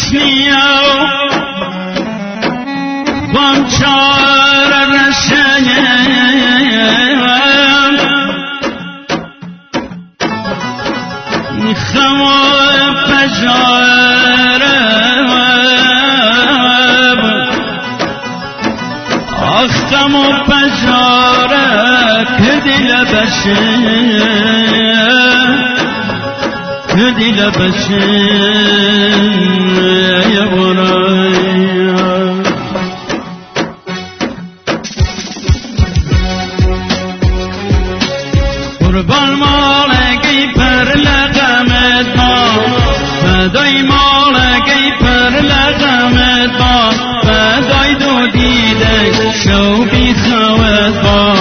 گشنیا بام چار رشنیم میخوام پجارم آختم و پجاره که دل بشه که دل بشه یه برای قربان مالکی پر لقمت با فدای مالکی پر لقمت با فدای دو دیده شوقی خوت با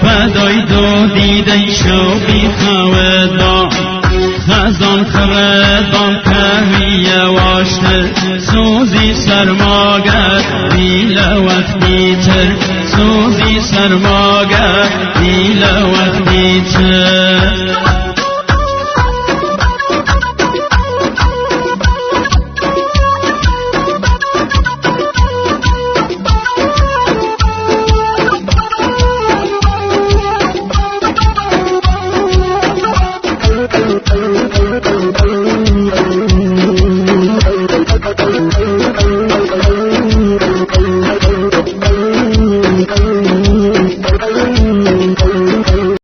فدای دو دیده شوقی خوت با خزان خردان کهی واشتر سوزی سرماگر بیل وقتی تر سوزی سرماگر